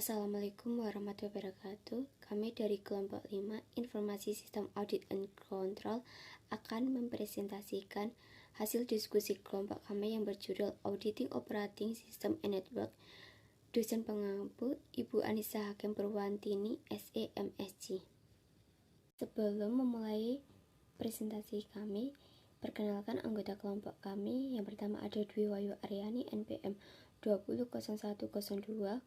Assalamualaikum warahmatullahi wabarakatuh. Kami dari kelompok 5 Informasi Sistem Audit and Control akan mempresentasikan hasil diskusi kelompok kami yang berjudul Auditing Operating System and Network. Dosen pengampu Ibu Anissa Hakim Purwantini, SE MSc. Sebelum memulai presentasi kami, perkenalkan anggota kelompok kami. Yang pertama ada Dwi Wayu Aryani, NPM 20.01.02.0040,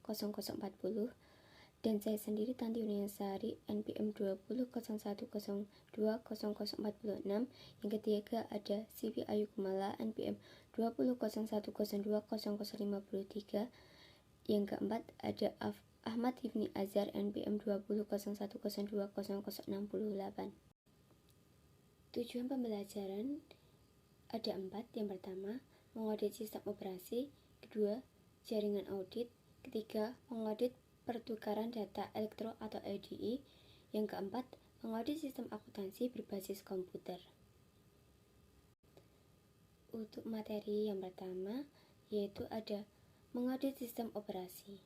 dan saya sendiri Tanti Uniasari, NPM 20.01.02.0046. Yang ketiga ada Sivi Ayu Kumala, NPM 20.01.02.0053. Yang keempat ada Ahmad Hifni Azhar, NPM 20.01.02.0068. Tujuan pembelajaran ada 4. Yang pertama, mengaudit sistem operasi. Kedua, jaringan audit. Ketiga, mengaudit pertukaran data elektro atau EDI. Yang keempat, mengaudit sistem akuntansi berbasis komputer. Untuk materi yang pertama, yaitu ada mengaudit sistem operasi.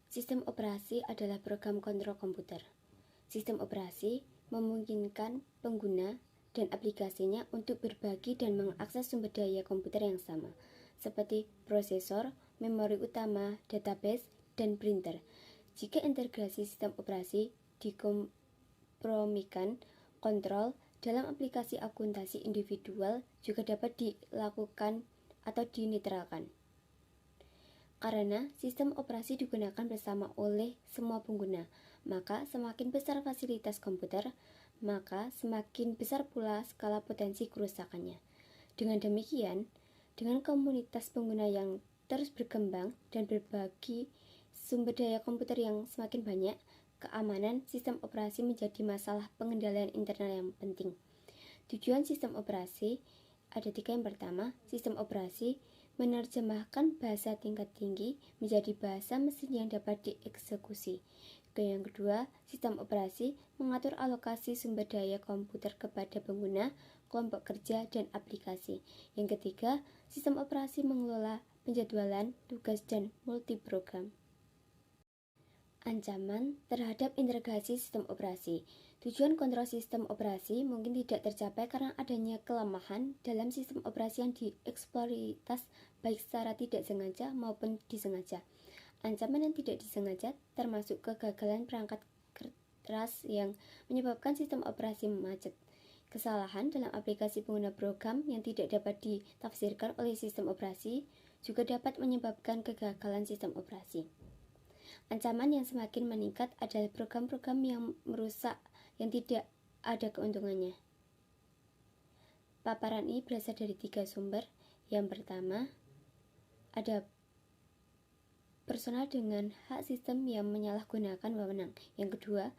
Sistem operasi adalah program kontrol komputer. Sistem operasi memungkinkan pengguna dan aplikasinya untuk berbagi dan mengakses sumber daya komputer yang sama, seperti prosesor, memori utama, database, dan printer. Jika integrasi sistem operasi dikompromikan, kontrol dalam aplikasi akuntansi individual juga dapat dilakukan atau dinetralkan. Karena sistem operasi digunakan bersama oleh semua pengguna, maka semakin besar fasilitas komputer, maka semakin besar pula skala potensi kerusakannya. Dengan demikian, dengan komunitas pengguna yang terus berkembang dan berbagi sumber daya komputer yang semakin banyak, keamanan sistem operasi menjadi masalah pengendalian internal yang penting. Tujuan sistem operasi ada 3. Yang pertama, sistem operasi menerjemahkan bahasa tingkat tinggi menjadi bahasa mesin yang dapat dieksekusi. Yang kedua, sistem operasi mengatur alokasi sumber daya komputer kepada pengguna, kelompok kerja, dan aplikasi. Yang ketiga, sistem operasi mengelola penjadwalan, tugas, dan multiprogram. Ancaman terhadap integrasi sistem operasi. Tujuan kontrol sistem operasi mungkin tidak tercapai karena adanya kelemahan dalam sistem operasi yang dieksploitasi baik secara tidak sengaja maupun disengaja. Ancaman yang tidak disengaja termasuk kegagalan perangkat keras yang menyebabkan sistem operasi macet. Kesalahan dalam aplikasi pengguna program yang tidak dapat ditafsirkan oleh sistem operasi juga dapat menyebabkan kegagalan sistem operasi. Ancaman yang semakin meningkat adalah program-program yang merusak yang tidak ada keuntungannya. Paparan ini berasal dari 3 sumber. Yang pertama, ada personal dengan hak sistem yang menyalahgunakan wewenang. Yang kedua,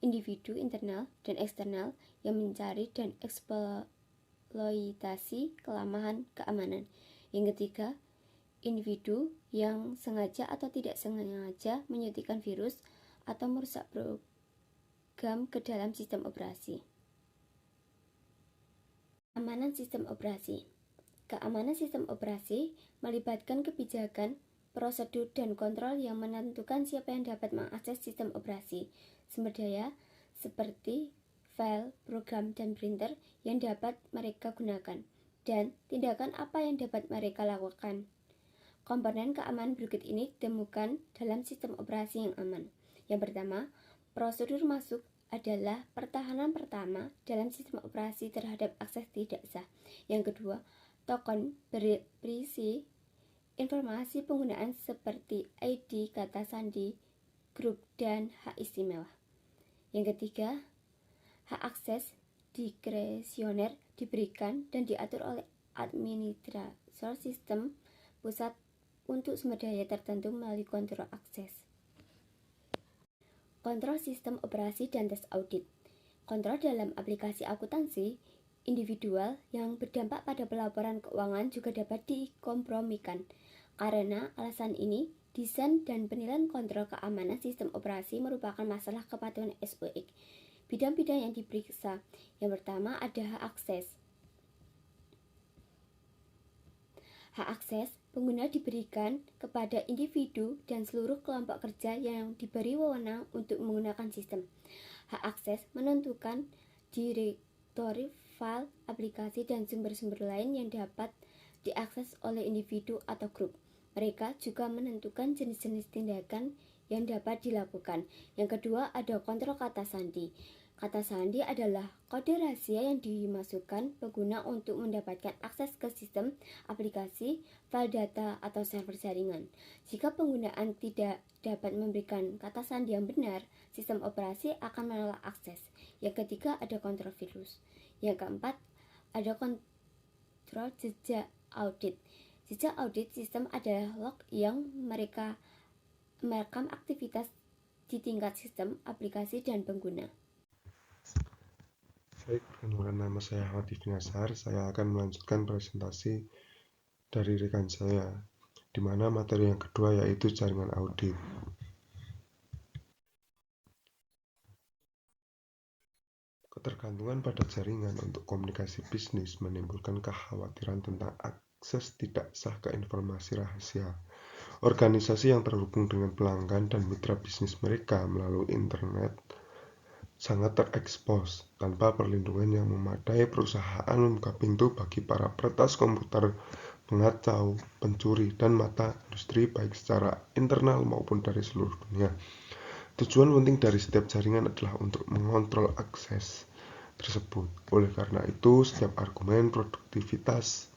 individu internal dan eksternal yang mencari dan eksploitasi kelemahan keamanan. Yang ketiga, individu yang sengaja atau tidak sengaja menyuntikkan virus atau merusak program ke dalam sistem operasi. Keamanan sistem operasi. Keamanan sistem operasi melibatkan kebijakan, prosedur, dan kontrol yang menentukan siapa yang dapat mengakses sistem operasi, sumber daya seperti file, program, dan printer yang dapat mereka gunakan, dan tindakan apa yang dapat mereka lakukan. Komponen keamanan berikut ini ditemukan dalam sistem operasi yang aman. Yang pertama, prosedur masuk adalah pertahanan pertama dalam sistem operasi terhadap akses tidak sah. Yang kedua, token berisi informasi penggunaan seperti ID, kata sandi, grup, dan hak istimewa. Yang ketiga, hak akses diskresioner diberikan dan diatur oleh administrator sistem pusat untuk sumber daya tertentu melalui kontrol akses. Kontrol sistem operasi dan tes audit. Kontrol dalam aplikasi akuntansi individual yang berdampak pada pelaporan keuangan juga dapat dikompromikan. Karena alasan ini, desain dan penilaian kontrol keamanan sistem operasi merupakan masalah kepatuhan SOX. Bidang-bidang yang diperiksa. Yang pertama ada hak akses. Hak akses pengguna diberikan kepada individu dan seluruh kelompok kerja yang diberi wewenang untuk menggunakan sistem. Hak akses menentukan direktori file, aplikasi, dan sumber-sumber lain yang dapat diakses oleh individu atau grup. Mereka juga menentukan jenis-jenis tindakan yang dapat dilakukan. Yang kedua, ada kontrol kata sandi. Kata sandi adalah kode rahasia yang dimasukkan pengguna untuk mendapatkan akses ke sistem, aplikasi, file data, atau server jaringan. Jika penggunaan tidak dapat memberikan kata sandi yang benar, sistem operasi akan menolak akses. Yang ketiga, ada kontrol virus. Yang keempat, ada kontrol jejak audit. Jejak audit sistem adalah log yang merekam aktivitas di tingkat sistem, aplikasi, dan pengguna. Baik, perkenalkan, nama saya Ahmad Ibn Nasar. Saya akan melanjutkan presentasi dari rekan saya, di mana materi yang kedua yaitu jaringan audit. Ketergantungan pada jaringan untuk komunikasi bisnis menimbulkan kekhawatiran tentang akses tidak sah ke informasi rahasia. Organisasi yang terhubung dengan pelanggan dan mitra bisnis mereka melalui internet sangat terekspos. Tanpa perlindungan yang memadai, perusahaan membuka pintu bagi para peretas komputer, pengacau, pencuri, dan mata industri baik secara internal maupun dari seluruh dunia. Tujuan penting dari setiap jaringan adalah untuk mengontrol akses tersebut. Oleh karena itu, setiap argumen produktivitas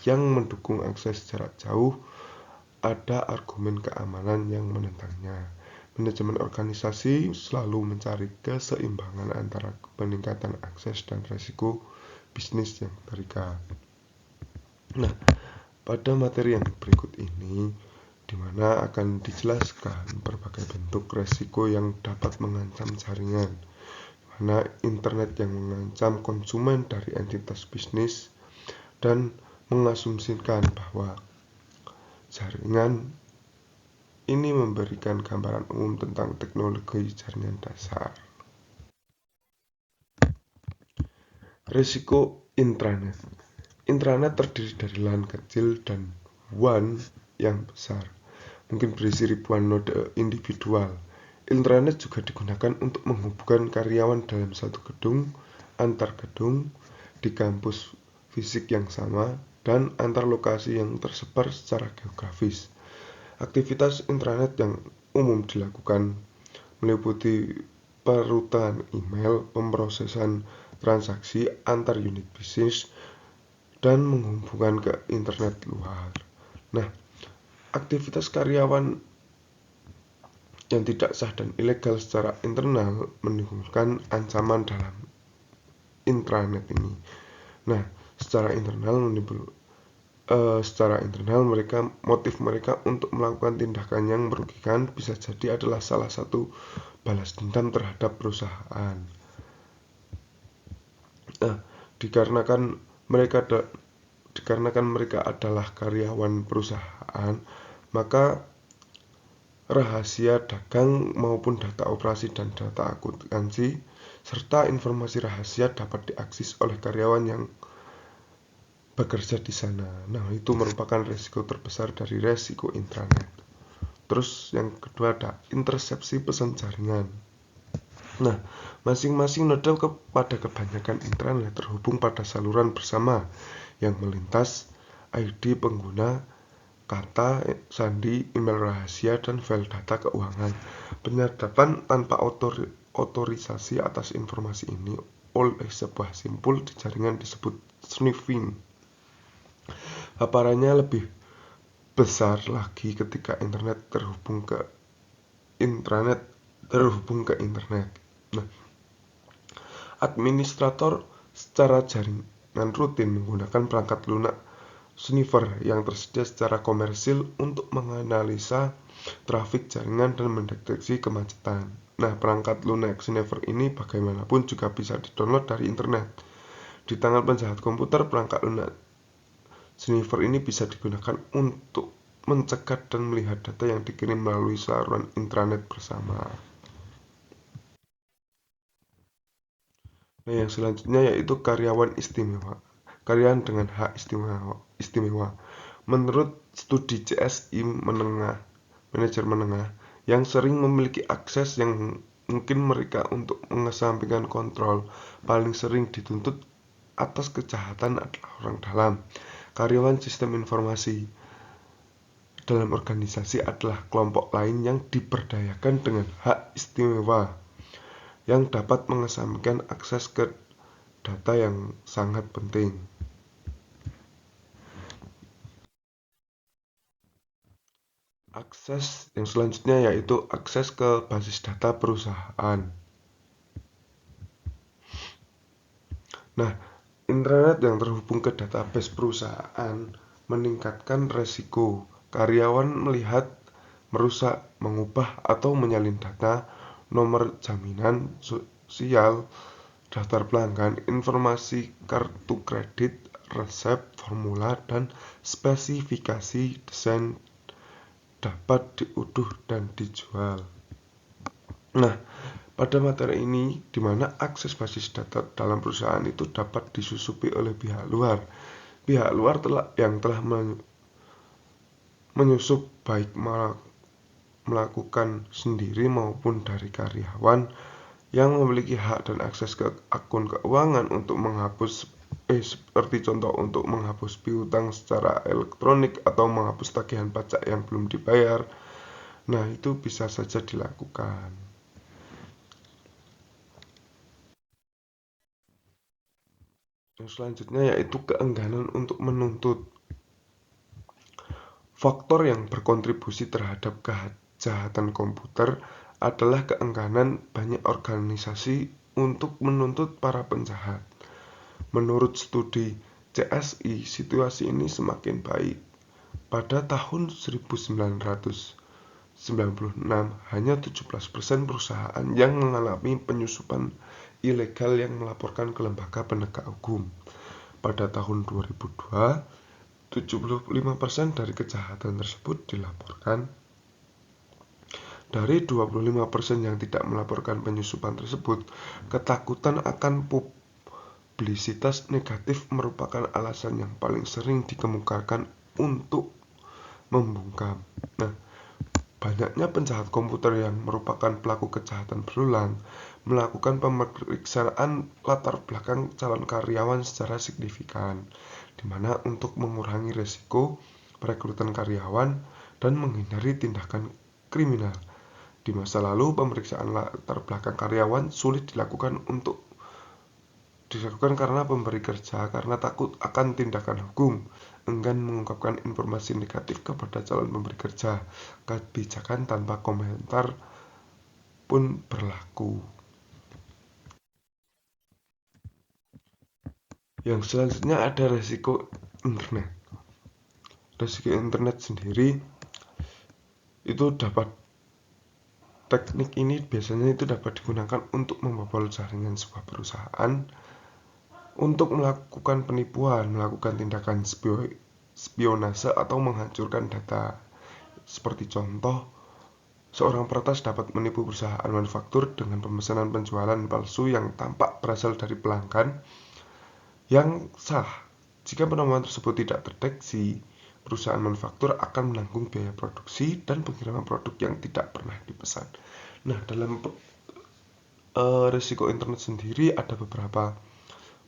yang mendukung akses jarak jauh, ada argumen keamanan yang menentangnya. Manajemen organisasi selalu mencari keseimbangan antara peningkatan akses dan risiko bisnis yang terikat. Nah, pada materi yang berikut ini, di mana akan dijelaskan berbagai bentuk risiko yang dapat mengancam jaringan, di mana internet yang mengancam konsumen dari entitas bisnis dan mengasumsikan bahwa jaringan ini memberikan gambaran umum tentang teknologi jaringan dasar. Risiko intranet. Intranet terdiri dari LAN kecil dan WAN yang besar, mungkin berisi ribuan node individual. Intranet juga digunakan untuk menghubungkan karyawan dalam satu gedung, antar gedung, di kampus fisik yang sama, dan antar lokasi yang tersebar secara geografis. Aktivitas intranet yang umum dilakukan meliputi perutan email, pemrosesan transaksi antar unit bisnis, dan menghubungkan ke internet luar. Nah, aktivitas karyawan yang tidak sah dan ilegal secara internal menimbulkan ancaman dalam intranet ini. Nah, secara internal motif mereka untuk melakukan tindakan yang merugikan bisa jadi adalah salah satu balas dendam terhadap perusahaan. Nah, dikarenakan mereka adalah karyawan perusahaan, maka rahasia dagang maupun data operasi dan data akuntansi serta informasi rahasia dapat diakses oleh karyawan yang bekerja di sana. Nah, itu merupakan risiko terbesar dari risiko intranet. Terus yang kedua ada intersepsi pesan jaringan. Nah, masing-masing node pada kebanyakan intranet terhubung pada saluran bersama yang melintas ID pengguna, kata sandi, email rahasia, dan file data keuangan. Penyadapan tanpa otorisasi atas informasi ini oleh sebuah simpul di jaringan disebut sniffing. Paparannya lebih besar lagi ketika intranet terhubung ke internet. Nah, administrator secara jaringan rutin menggunakan perangkat lunak sniffer yang tersedia secara komersil untuk menganalisa trafik jaringan dan mendeteksi kemacetan. Nah, perangkat lunak sniffer ini bagaimanapun juga bisa didownload dari internet. Di tangan penjahat komputer, perangkat lunak sniffer ini bisa digunakan untuk mencegat dan melihat data yang dikirim melalui saluran intranet bersama. Nah, yang selanjutnya yaitu karyawan istimewa. Karyawan dengan hak istimewa. Menurut studi CSI manajer menengah yang sering memiliki akses yang mungkin mereka untuk mengesampingkan kontrol paling sering dituntut atas kejahatan adalah orang dalam. Karyawan sistem informasi dalam organisasi adalah kelompok lain yang diberdayakan dengan hak istimewa yang dapat mengesampingkan akses ke data yang sangat penting. Akses yang selanjutnya yaitu akses ke basis data perusahaan. Nah, internet yang terhubung ke database perusahaan meningkatkan resiko karyawan melihat, merusak, mengubah, atau menyalin data, nomor jaminan sosial, daftar pelanggan, informasi kartu kredit, resep, formula, dan spesifikasi desain dapat diunduh dan dijual. Nah, pada materi ini, di mana akses basis data dalam perusahaan itu dapat disusupi oleh pihak luar. Pihak luar yang telah menyusup baik melakukan sendiri maupun dari karyawan yang memiliki hak dan akses ke akun keuangan untuk menghapus seperti contoh untuk menghapus piutang secara elektronik atau menghapus tagihan pajak yang belum dibayar. Nah, itu bisa saja dilakukan. Yang selanjutnya yaitu keengganan untuk menuntut. Faktor yang berkontribusi terhadap kejahatan komputer adalah keengganan banyak organisasi untuk menuntut para penjahat. Menurut studi CSI, situasi ini semakin baik. Pada tahun 1996, hanya 17% perusahaan yang mengalami penyusupan ilegal yang melaporkan ke lembaga penegak hukum. Pada tahun 2002, 75% dari kejahatan tersebut dilaporkan. Dari 25% yang tidak melaporkan penyusupan tersebut, ketakutan akan publisitas negatif merupakan alasan yang paling sering dikemukakan untuk membungkam. Nah, banyaknya penjahat komputer yang merupakan pelaku kejahatan berulang melakukan pemeriksaan latar belakang calon karyawan secara signifikan, di mana untuk mengurangi risiko perekrutan karyawan dan menghindari tindakan kriminal. Di masa lalu, pemeriksaan latar belakang karyawan sulit dilakukan karena pemberi kerja karena takut akan tindakan hukum, enggan mengungkapkan informasi negatif kepada calon pemberi kerja. Kebijakan tanpa komentar pun berlaku. Yang selanjutnya ada resiko internet. Resiko internet sendiri itu teknik ini biasanya itu dapat digunakan untuk membobol jaringan sebuah perusahaan untuk melakukan penipuan, melakukan tindakan spionase atau menghancurkan data. Seperti contoh, seorang peretas dapat menipu perusahaan manufaktur dengan pemesanan penjualan palsu yang tampak berasal dari pelanggan yang sah. Jika penemuan tersebut tidak terdeteksi, perusahaan manufaktur akan menanggung biaya produksi dan pengiriman produk yang tidak pernah dipesan. Nah, dalam risiko internet sendiri ada beberapa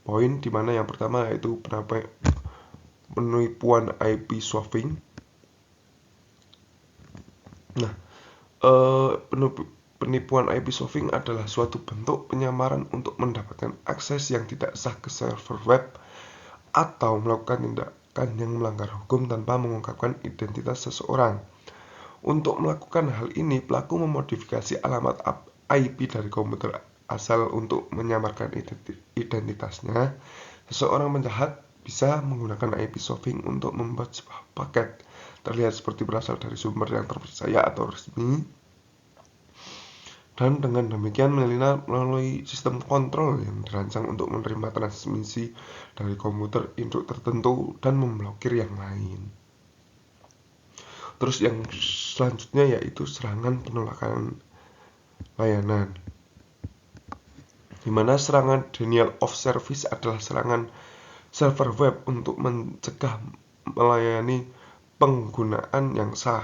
poin, di mana yang pertama yaitu penipuan IP swapping. Nah, penipuan IP swapping adalah suatu bentuk penyamaran untuk mendapatkan akses yang tidak sah ke server web atau melakukan tindakan yang melanggar hukum tanpa mengungkapkan identitas seseorang. Untuk melakukan hal ini, pelaku memodifikasi alamat IP dari komputer asal untuk menyamarkan identitasnya. Seseorang penjahat bisa menggunakan IP swapping untuk membuat sebuah paket terlihat seperti berasal dari sumber yang terpercaya atau resmi, dan dengan demikian melalui sistem kontrol yang dirancang untuk menerima transmisi dari komputer induk tertentu dan memblokir yang lain. Terus yang selanjutnya yaitu serangan penolakan layanan, di mana serangan denial of service adalah serangan server web untuk mencegah melayani penggunaan yang sah.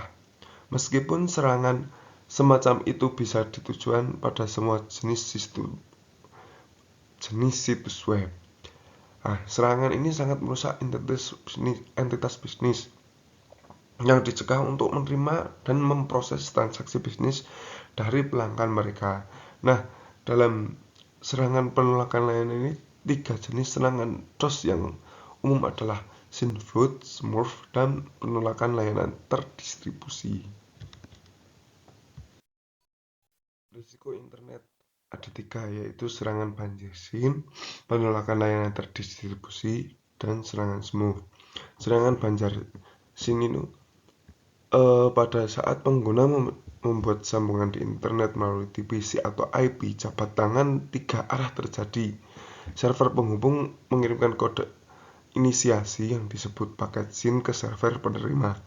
Meskipun serangan semacam itu bisa ditujukan pada semua jenis situs web. Serangan ini sangat merusak entitas bisnis yang dicegah untuk menerima dan memproses transaksi bisnis dari pelanggan mereka. Dalam serangan penolakan layanan ini, 3 jenis serangan DOS yang umum adalah Sinflood, Smurf, dan penolakan layanan terdistribusi. Risiko internet ada 3, yaitu serangan banjir SYN, penolakan layanan terdistribusi, dan serangan Smurf. Serangan banjir SYN ini pada saat pengguna membuat sambungan di internet melalui TPC atau IP jabat tangan 3 arah terjadi. Server penghubung mengirimkan kode inisiasi yang disebut paket SYN ke server penerima.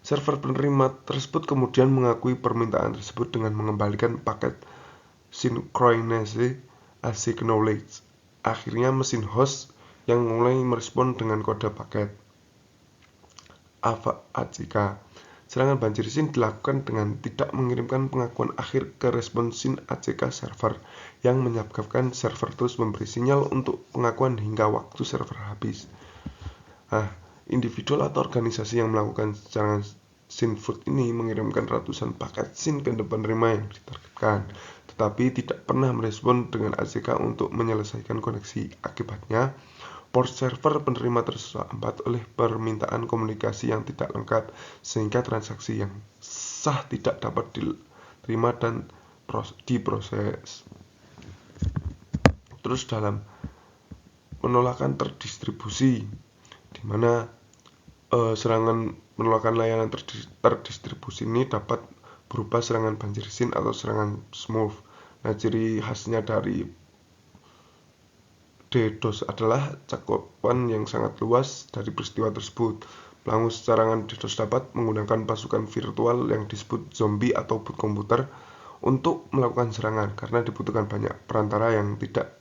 Server penerima tersebut kemudian mengakui permintaan tersebut dengan mengembalikan paket Synchronized Acknowledge. Akhirnya mesin host yang mulai merespon dengan kode paket ACK. Serangan banjir SYN dilakukan dengan tidak mengirimkan pengakuan akhir ke respon SYN ACK server, yang menyebabkan server terus memberi sinyal untuk pengakuan hingga waktu server habis. Individual atau organisasi yang melakukan serangan Sinflood ini mengirimkan ratusan paket SYN ke penerima yang ditargetkan, tetapi tidak pernah merespon dengan ACK untuk menyelesaikan koneksi. Akibatnya, port server penerima terhambat oleh permintaan komunikasi yang tidak lengkap, sehingga transaksi yang sah tidak dapat diterima dan diproses. Terus dalam penolakan terdistribusi, di mana serangan penolakan layanan terdistribusi ini dapat berupa serangan banjir SYN atau serangan Smurf. Ciri khasnya dari DDoS adalah cakupan yang sangat luas dari peristiwa tersebut. Pelaku serangan DDoS dapat menggunakan pasukan virtual yang disebut zombie atau bot komputer untuk melakukan serangan, karena dibutuhkan banyak perantara yang tidak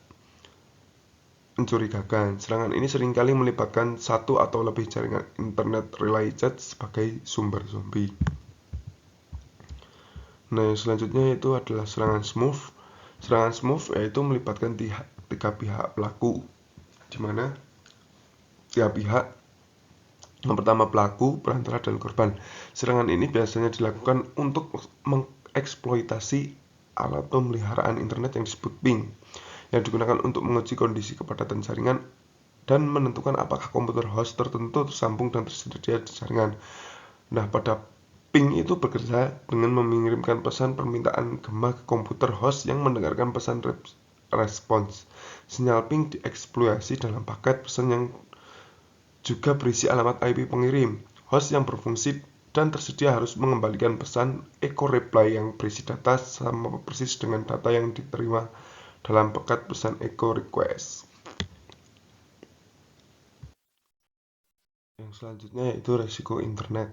mencurigakan. Serangan ini seringkali melibatkan satu atau lebih jaringan internet relay chat sebagai sumber zombie. Selanjutnya itu adalah serangan Smurf. Serangan Smurf yaitu melibatkan 3 pihak pelaku, di mana 3 pihak. Yang pertama pelaku, perantara, dan korban. Serangan ini biasanya dilakukan untuk mengeksploitasi alat pemeliharaan internet yang disebut ping, yang digunakan untuk menguji kondisi kepadatan jaringan dan menentukan apakah komputer host tertentu tersambung dan tersedia di jaringan. Pada ping itu bekerja dengan mengirimkan pesan permintaan gema ke komputer host yang mendengarkan pesan respons. Sinyal ping dieksploitasi dalam paket pesan yang juga berisi alamat IP pengirim. Host yang berfungsi dan tersedia harus mengembalikan pesan echo reply yang berisi data sama persis dengan data yang diterima dalam paket pesan echo request. Yang selanjutnya yaitu resiko internet.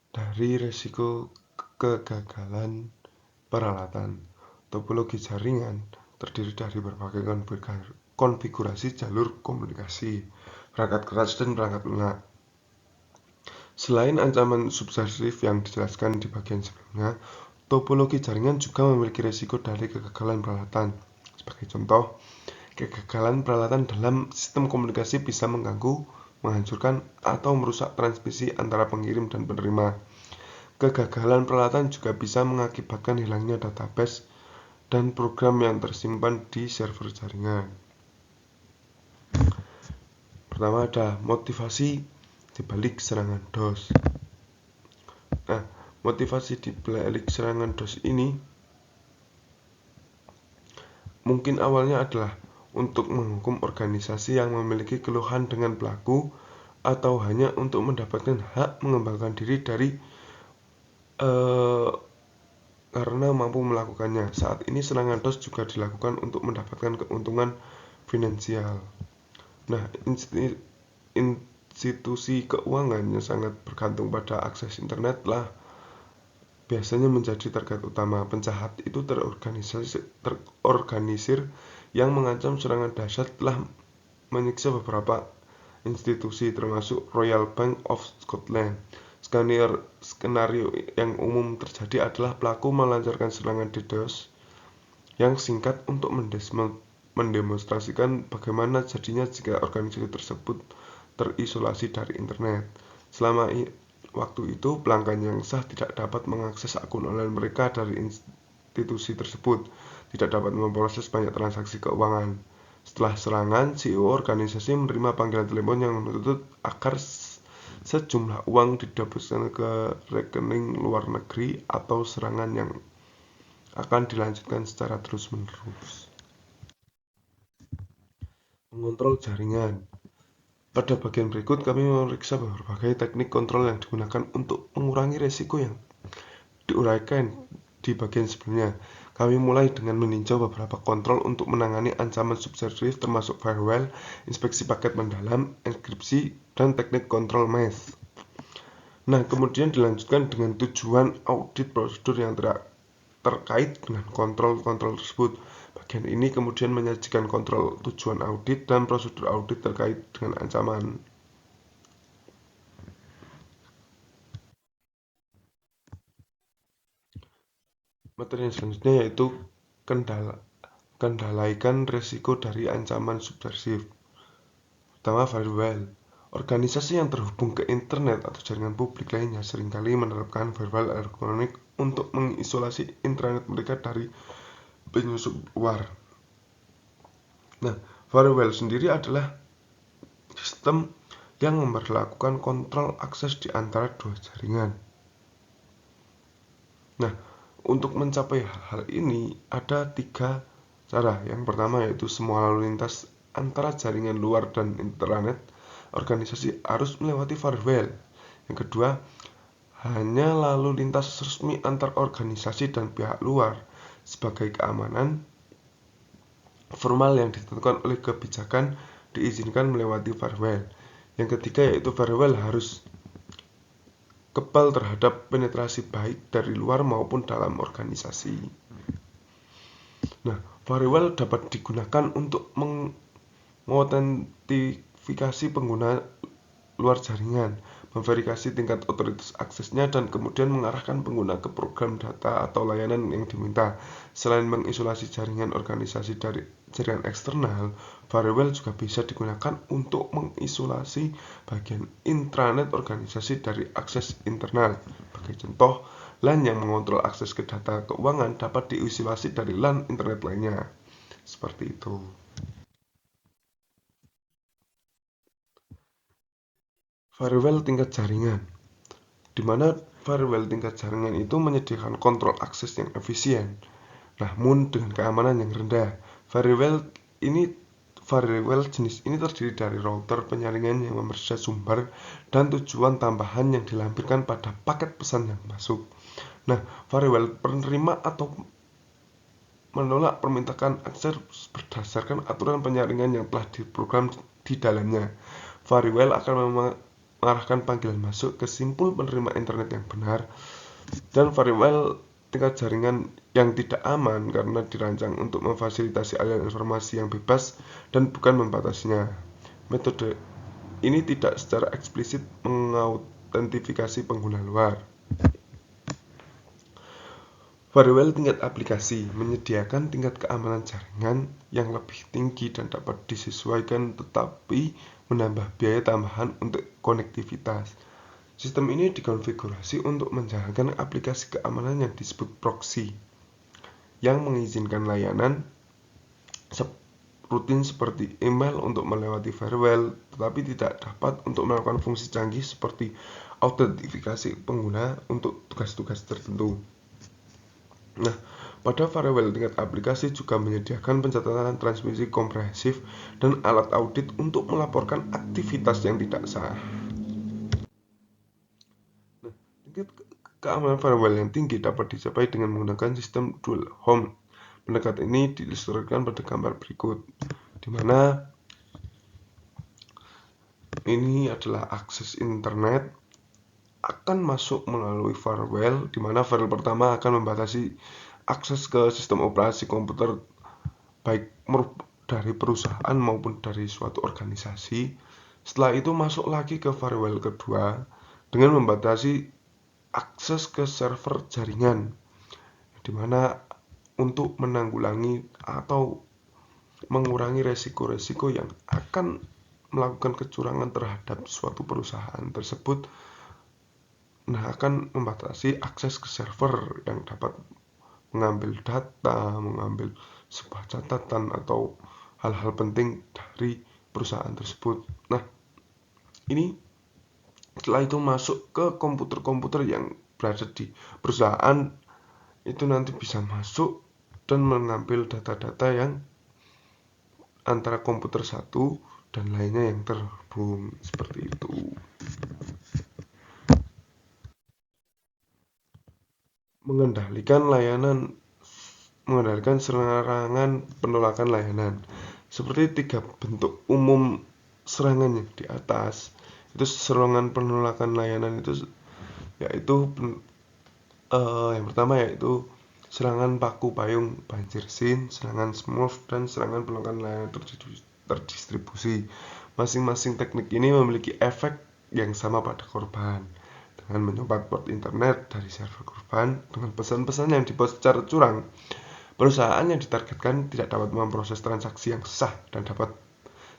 Dari resiko kegagalan peralatan, topologi jaringan terdiri dari berbagai konfigurasi jalur komunikasi, perangkat keras dan perangkat lunak. Selain ancaman subversif yang dijelaskan di bagian sebelumnya, topologi jaringan juga memiliki risiko dari kegagalan peralatan. Sebagai contoh, kegagalan peralatan dalam sistem komunikasi bisa mengganggu, menghancurkan, atau merusak transmisi antara pengirim dan penerima. Kegagalan peralatan juga bisa mengakibatkan hilangnya database dan program yang tersimpan di server jaringan. Pertama ada motivasi dibalik serangan DOS. Motivasi dibalik serangan DOS ini mungkin awalnya adalah untuk menghukum organisasi yang memiliki keluhan dengan pelaku, atau hanya untuk mendapatkan hak mengembangkan diri dari karena mampu melakukannya. Saat ini serangan DOS juga dilakukan untuk mendapatkan keuntungan finansial. Institusi keuangan yang sangat bergantung pada akses internet lah biasanya menjadi target utama. Penjahat itu terorganisir yang mengancam serangan dahsyat telah menyiksa beberapa institusi termasuk Royal Bank of Scotland. Skenario yang umum terjadi adalah pelaku melancarkan serangan DDoS yang singkat untuk mendemonstrasikan bagaimana jadinya jika organisasi tersebut terisolasi dari internet. Selama waktu itu, pelanggan yang sah tidak dapat mengakses akun online mereka dari institusi tersebut, tidak dapat memproses banyak transaksi keuangan. Setelah serangan, CEO organisasi menerima panggilan telepon yang menuntut agar sejumlah uang didepositkan ke rekening luar negeri atau serangan yang akan dilanjutkan secara terus-menerus. Mengontrol jaringan. Pada bagian berikut kami memeriksa berbagai teknik kontrol yang digunakan untuk mengurangi resiko yang diuraikan di bagian sebelumnya. Kami mulai dengan meninjau beberapa kontrol untuk menangani ancaman subversif termasuk firewall, inspeksi paket mendalam, enkripsi, dan teknik kontrol mesh. Nah, kemudian dilanjutkan dengan tujuan audit prosedur yang terkait dengan kontrol-kontrol tersebut. Bagian ini kemudian menyajikan kontrol tujuan audit dan prosedur audit terkait dengan ancaman. Materi yang selanjutnya yaitu kendalikan risiko dari ancaman subversif. Pertama, firewall. Organisasi yang terhubung ke internet atau jaringan publik lainnya seringkali menerapkan firewall elektronik untuk mengisolasi intranet mereka dari penyusup luar. Nah, firewall sendiri adalah sistem yang memperlakukan kontrol akses di antara dua jaringan. Nah, untuk mencapai hal ini ada 3 cara. Yang pertama yaitu semua lalu lintas antara jaringan luar dan intranet organisasi harus melewati firewall. Yang kedua, hanya lalu lintas resmi antar organisasi dan pihak luar sebagai keamanan formal yang ditentukan oleh kebijakan diizinkan melewati firewall. Yang ketiga yaitu firewall harus kebal terhadap penetrasi baik dari luar maupun dalam organisasi. Nah, firewall dapat digunakan untuk mengotentifikasi pengguna luar jaringan, memverifikasi tingkat otoritas aksesnya, dan kemudian mengarahkan pengguna ke program data atau layanan yang diminta. Selain mengisolasi jaringan organisasi dari jaringan eksternal, firewall juga bisa digunakan untuk mengisolasi bagian intranet organisasi dari akses internal. Sebagai contoh, LAN yang mengontrol akses ke data keuangan dapat diisolasi dari LAN internet lainnya. Seperti itu. Firewall tingkat jaringan, di mana firewall tingkat jaringan itu menyediakan kontrol akses yang efisien, namun dengan keamanan yang rendah. Firewall jenis ini terdiri dari router penyaringan yang memeriksa sumber dan tujuan tambahan yang dilampirkan pada paket pesan yang masuk. Nah, firewall penerima atau menolak permintaan akses berdasarkan aturan penyaringan yang telah diprogram di dalamnya. Firewall akan mengarahkan panggilan masuk ke simpul penerima internet yang benar, dan firewall tingkat jaringan yang tidak aman karena dirancang untuk memfasilitasi aliran informasi yang bebas dan bukan membatasinya. Metode ini tidak secara eksplisit mengautentifikasi pengguna luar. Firewall tingkat aplikasi menyediakan tingkat keamanan jaringan yang lebih tinggi dan dapat disesuaikan tetapi menambah biaya tambahan untuk konektivitas. Sistem ini dikonfigurasi untuk menjalankan aplikasi keamanan yang disebut proxy, yang mengizinkan layanan rutin seperti email untuk melewati firewall, tetapi tidak dapat untuk melakukan fungsi canggih seperti autentifikasi pengguna untuk tugas-tugas tertentu. Nah, pada firewall tingkat aplikasi juga menyediakan pencatatan transmisi komprehensif dan alat audit untuk melaporkan aktivitas yang tidak sah. Nah, tingkat keamanan firewall yang tinggi dapat dicapai dengan menggunakan sistem dual home. Pendekatan ini diilustrasikan pada gambar berikut, di mana ini adalah akses internet akan masuk melalui firewall, di mana firewall pertama akan membatasi akses ke sistem operasi komputer baik dari perusahaan maupun dari suatu organisasi. Setelah itu masuk lagi ke firewall kedua dengan membatasi akses ke server jaringan, di mana untuk menanggulangi atau mengurangi resiko-resiko yang akan melakukan kecurangan terhadap suatu perusahaan tersebut. Nah, akan membatasi akses ke server yang dapat mengambil data, mengambil sebuah catatan atau hal-hal penting dari perusahaan tersebut. Nah, ini setelah itu masuk ke komputer-komputer yang berada di perusahaan, itu nanti bisa masuk dan mengambil data-data yang antara komputer satu dan lainnya yang terhubung, seperti itu. Mengendalikan serangan penolakan layanan. Seperti 3 bentuk umum serangan yang di atas. Itu serangan penolakan layanan itu yaitu yang pertama yaitu serangan paku payung banjirsin, serangan smurf, dan serangan penolakan layanan terdistribusi. Masing-masing teknik ini memiliki efek yang sama pada korban. Dengan menyobat port internet dari server korban dengan pesan-pesan yang dibuat secara curang, perusahaan yang ditargetkan tidak dapat memproses transaksi yang sah dan dapat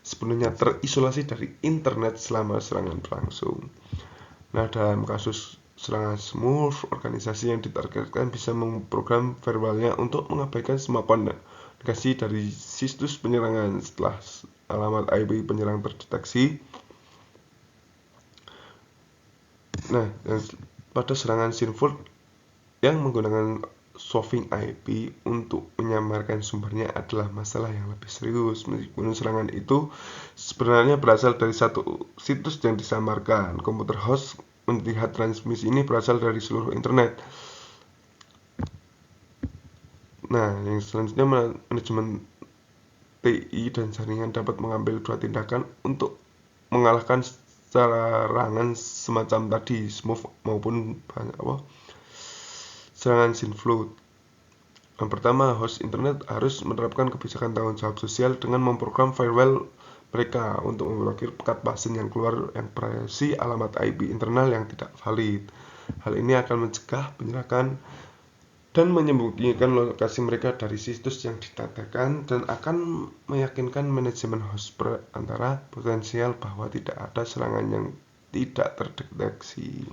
sepenuhnya terisolasi dari internet selama serangan berlangsung. Nah, dalam kasus serangan smurf, organisasi yang ditargetkan bisa memprogram firewall-nya untuk mengabaikan semua komunikasi dari situs penyerangan. Setelah alamat IP penyerang terdeteksi, nah, pada serangan Sinful yang menggunakan swapping IP untuk menyamarkan sumbernya adalah masalah yang lebih serius. Meskipun serangan itu sebenarnya berasal dari satu situs yang disamarkan, komputer host melihat transmisi ini berasal dari seluruh internet. Nah, yang selanjutnya manajemen TI dan jaringan dapat mengambil 2 tindakan untuk mengalahkan serangan semacam tadi, smurf maupun serangan Sinful. Yang pertama, host internet harus menerapkan kebijakan tanggung jawab sosial dengan memprogram firewall mereka untuk memblokir pekat pasien yang keluar yang berisi alamat IP internal yang tidak valid. Hal ini akan mencegah penyerangan dan menyembunyikan lokasi mereka dari situs yang ditatakan dan akan meyakinkan manajemen host antara potensial bahwa tidak ada serangan yang tidak terdeteksi.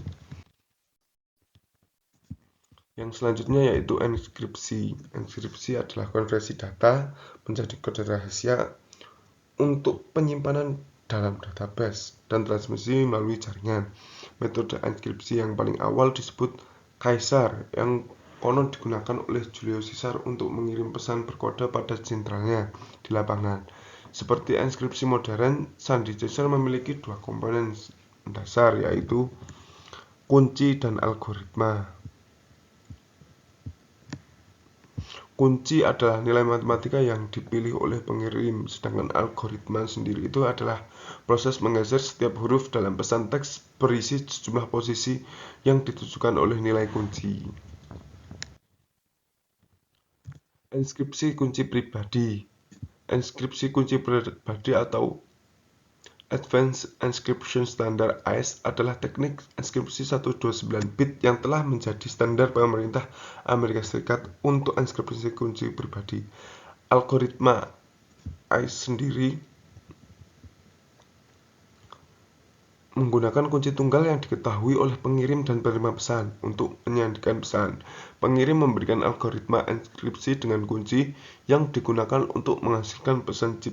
Yang selanjutnya yaitu enkripsi. Enkripsi adalah konversi data menjadi kode rahasia untuk penyimpanan dalam database dan transmisi melalui jaringan. Metode enkripsi yang paling awal disebut Caesar, yang konon digunakan oleh Julius Caesar untuk mengirim pesan berkode pada jenderalnya di lapangan. Seperti enkripsi modern, sandi Caesar memiliki 2 komponen dasar, yaitu kunci dan algoritma. Kunci adalah nilai matematika yang dipilih oleh pengirim, sedangkan algoritma sendiri itu adalah proses menggeser setiap huruf dalam pesan teks berisi sejumlah posisi yang ditujukan oleh nilai kunci. Enkripsi kunci pribadi. Enkripsi kunci pribadi atau Advanced Encryption Standard (AES) adalah teknik enkripsi 129-bit yang telah menjadi standar pemerintah Amerika Serikat untuk enkripsi kunci pribadi. Algoritma AES sendiri menggunakan kunci tunggal yang diketahui oleh pengirim dan penerima pesan. Untuk menyandikan pesan, pengirim memberikan algoritma enkripsi dengan kunci yang digunakan untuk menghasilkan pesan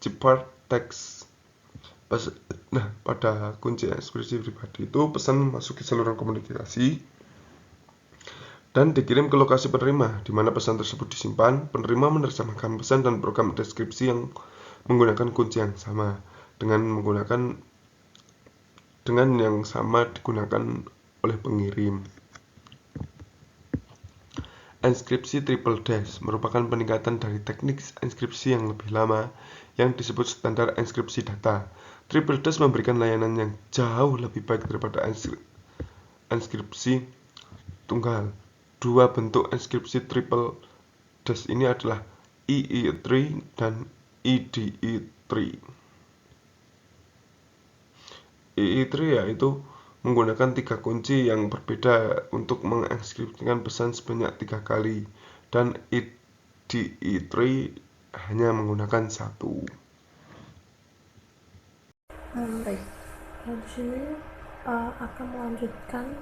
ciphertext. Nah, pada kunci enkripsi pribadi itu pesan memasuki saluran komunikasi dan dikirim ke lokasi penerima, di mana pesan tersebut disimpan. Penerima menerjemahkan pesan dan program deskripsi yang menggunakan kunci yang sama dengan yang sama digunakan oleh pengirim. Enkripsi triple dash merupakan peningkatan dari teknik enkripsi yang lebih lama yang disebut standar enkripsi data. Triple dash memberikan layanan yang jauh lebih baik daripada enkripsi tunggal. 2 bentuk enkripsi triple dash ini adalah EE3 dan EDE3. EI3 yaitu menggunakan 3 kunci yang berbeda untuk mengenkripsikan pesan sebanyak 3 kali, dan EDE3 hanya menggunakan 1. Baik, di sini akan melanjutkan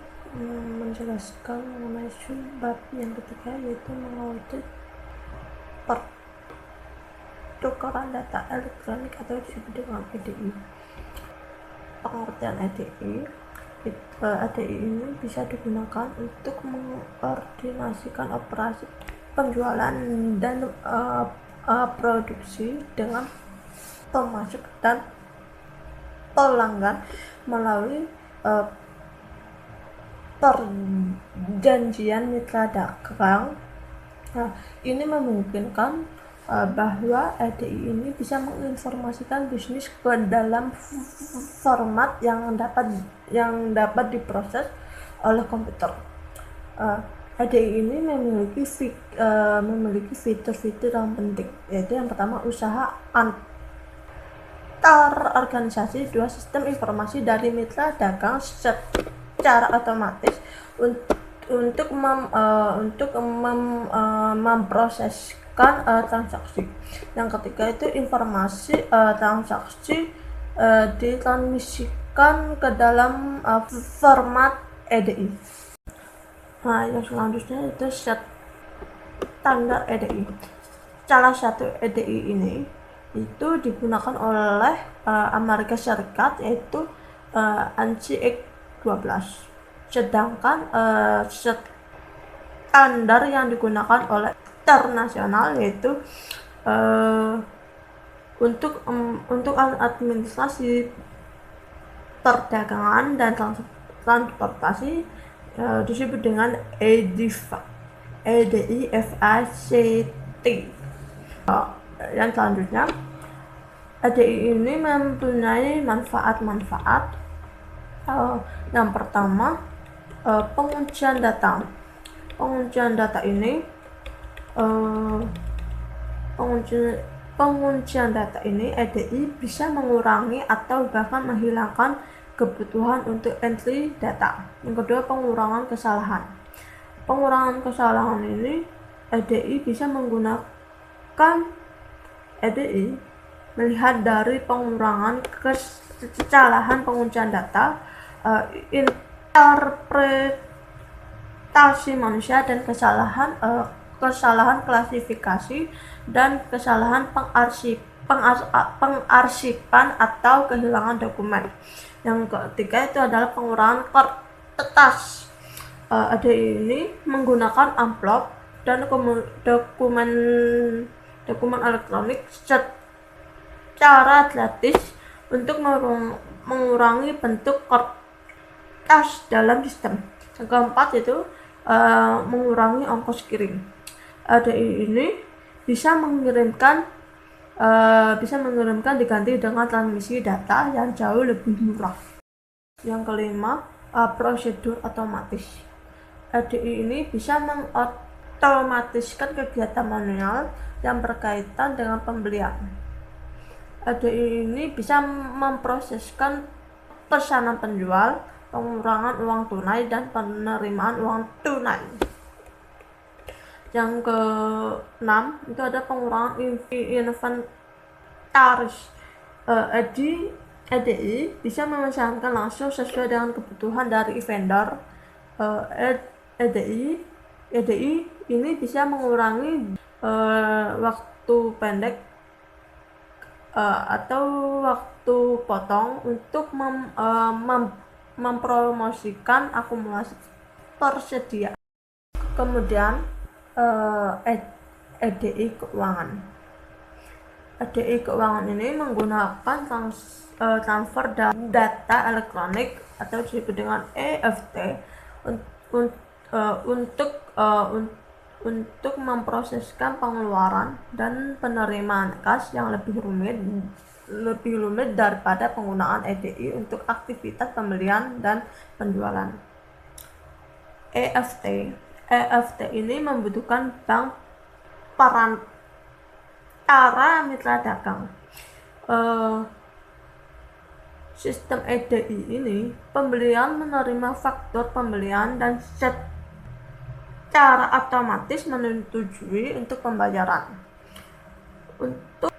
menjelaskan mengenai bab yang ketiga, yaitu mengaudit pertukaran data elektronik atau disebut dengan EDI. Pengertian EDI ini bisa digunakan untuk mengkoordinasikan operasi penjualan dan produksi dengan pemasok dan pelanggan melalui perjanjian mitra dagang. Ini memungkinkan bahwa EDI ini bisa menginformasikan bisnis ke dalam format yang dapat diproses oleh komputer. EDI ini memiliki fitur-fitur yang penting, yaitu yang pertama, usaha antar organisasi. 2, sistem informasi dari mitra dagang secara otomatis untuk memproseskan transaksi. Yang ketiga itu informasi transaksi ditransmisikan ke dalam format EDI. Nah, yang selanjutnya itu standar EDI. Salah satu EDI ini itu digunakan oleh Amerika Serikat, yaitu ANSI X12. Sedangkan standar yang digunakan oleh internasional yaitu untuk administrasi perdagangan dan transportasi disebut dengan EDIFACT. Yang selanjutnya, EDI ini mempunyai manfaat-manfaat. Yang pertama, penguncian data. Penguncian data ini EDI bisa mengurangi atau bahkan menghilangkan kebutuhan untuk entry data. Yang kedua, pengurangan kesalahan. Pengurangan kesalahan ini EDI bisa menggunakan EDI melihat dari pengurangan kesalahan penguncian data, interpretasi manusia, dan kesalahan klasifikasi, dan kesalahan pengarsipan atau kehilangan dokumen. Yang ketiga itu adalah pengurangan kertas. EDI ini menggunakan amplop dan dokumen elektronik secara gratis untuk mengurangi bentuk kertas dalam sistem. Yang keempat itu mengurangi ongkos kirim. EDI ini bisa mengirimkan diganti dengan transmisi data yang jauh lebih murah. Yang kelima, prosedur otomatis. EDI ini bisa mengotomatiskan kegiatan manual yang berkaitan dengan pembelian. EDI ini bisa memproseskan pesanan penjual, pengurangan uang tunai, dan penerimaan uang tunai. Yang ke-6 itu ada pengurangan inventaris. EDI bisa memesankan langsung sesuai dengan kebutuhan dari vendor. EDI ini bisa mengurangi waktu pendek atau waktu potong untuk mempromosikan akumulasi persediaan. Kemudian EDI keuangan. EDI keuangan ini menggunakan transfer data elektronik atau disebut dengan EFT untuk memproseskan pengeluaran dan penerimaan kas yang lebih rumit daripada penggunaan EDI untuk aktivitas pembelian dan penjualan. EFT ini membutuhkan bank perantara mitra dagang. sistem EDI ini, pembelian menerima faktur pembelian dan secara otomatis menyetujui untuk pembayaran. Untuk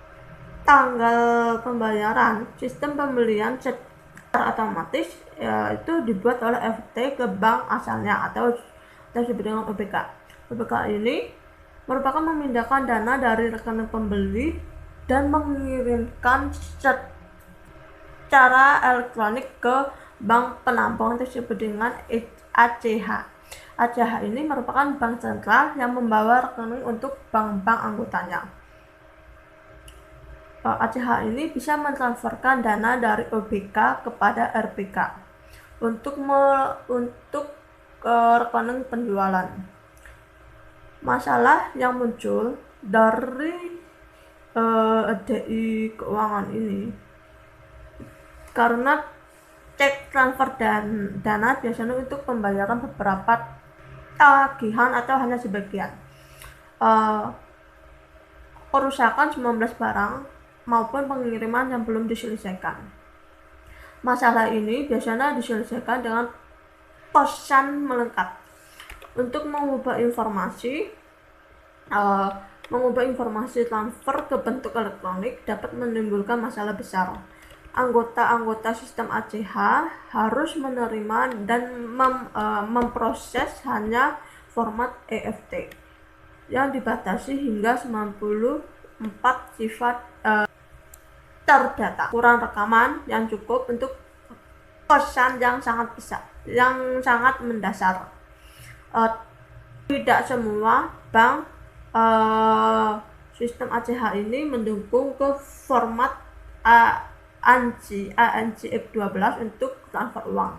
tanggal pembayaran, sistem pembelian secara otomatis itu dibuat oleh EFT ke bank asalnya atau disebut dengan OBK. OBK ini merupakan memindahkan dana dari rekening pembeli dan mengirimkan secara elektronik ke bank penampung disebut dengan ACH. ACH ini merupakan bank sentral yang membawa rekening untuk bank-bank anggotanya. ACH ini bisa mentransferkan dana dari OBK kepada RPK untuk rekening penjualan. Masalah yang muncul dari EDI keuangan ini karena cek transfer dan dana biasanya untuk pembayaran beberapa tagihan atau hanya sebagian, kerusakan 19 barang maupun pengiriman yang belum diselesaikan. Masalah ini biasanya diselesaikan dengan pesan melengkap. Untuk mengubah informasi transfer ke bentuk elektronik dapat menimbulkan masalah besar. Anggota-anggota sistem ACH harus menerima dan memproses hanya format EFT yang dibatasi hingga 94 sifat terdata. Kurang rekaman yang cukup untuk pesan yang sangat besar, yang sangat mendasar. Tidak semua bank sistem ACH ini mendukung ke format ANC F12 untuk transfer uang.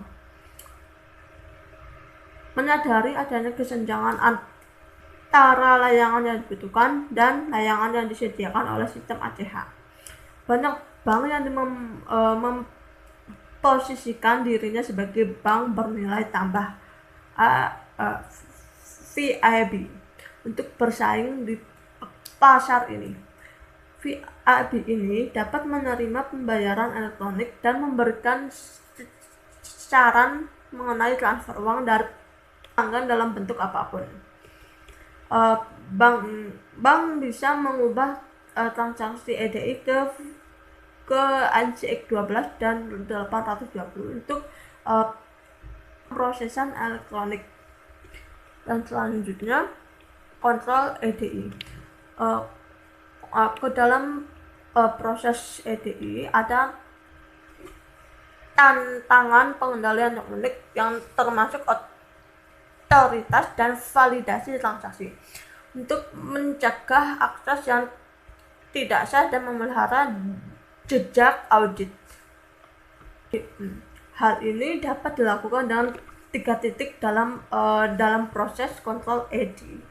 Menyadari adanya kesenjangan antara layanan yang dibutuhkan dan layanan yang disediakan oleh sistem ACH, banyak bank yang memposisikan dirinya sebagai bank bernilai tambah VIB untuk bersaing di pasar ini. VIB ini dapat menerima pembayaran elektronik dan memberikan saran mengenai transfer uang dari pelanggan dalam bentuk apapun. Bank bisa mengubah transaksi EDI ke ANCX 12 dan 820 untuk prosesan elektronik. Dan selanjutnya kontrol EDI. Ke dalam proses EDI ada tantangan pengendalian elektronik yang termasuk otoritas dan validasi transaksi untuk mencegah akses yang tidak sah dan memelihara jejak audit. Hal ini dapat dilakukan dengan 3 titik dalam proses kontrol EDI.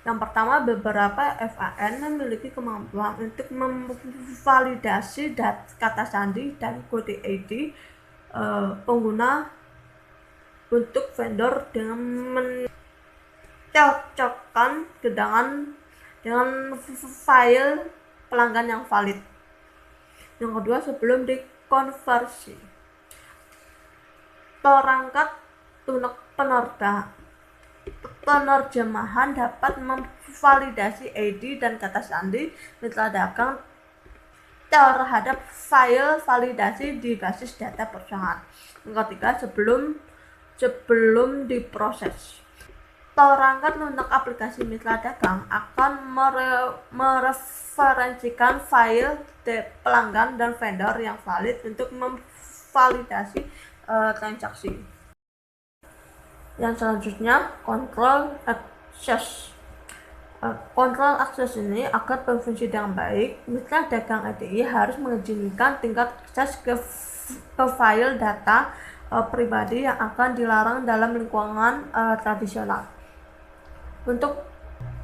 Yang pertama, beberapa FAN memiliki kemampuan untuk memvalidasi kata sandi dan kode ID pengguna untuk vendor dengan mencocokkan dengan file pelanggan yang valid. Yang kedua, sebelum dikonversi, perangkat lunak penerjemahan dapat memvalidasi ID dan kata sandi mitra dagang terhadap file validasi di basis data perusahaan. Yang ketiga, sebelum diproses, perangkat lunak aplikasi mitra dagang akan mereferensikan file pelanggan dan vendor yang valid untuk memvalidasi transaksi. Yang selanjutnya, kontrol akses. Kontrol akses ini agar berfungsi dengan baik, mitra dagang EDI harus mengizinkan tingkat akses ke file data pribadi yang akan dilarang dalam lingkungan tradisional. Untuk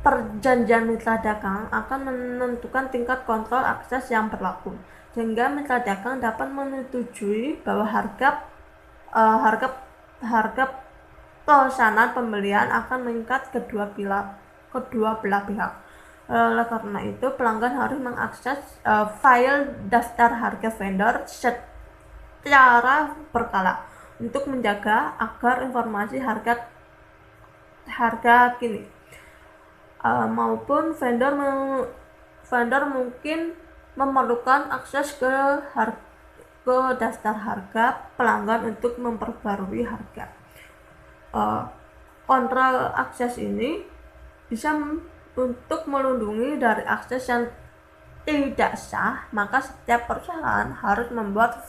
perjanjian mitra dagang akan menentukan tingkat kontrol akses yang berlaku, sehingga mitra dagang dapat menyetujui bahwa harga pesanan pembelian akan meningkat kedua belah pihak. Oleh karena itu, pelanggan harus mengakses file daftar harga vendor secara berkala untuk menjaga agar informasi harga kini maupun vendor mungkin memerlukan akses ke daftar harga pelanggan untuk memperbarui harga. Kontrol akses ini bisa untuk melindungi dari akses yang tidak sah, maka setiap perusahaan harus membuat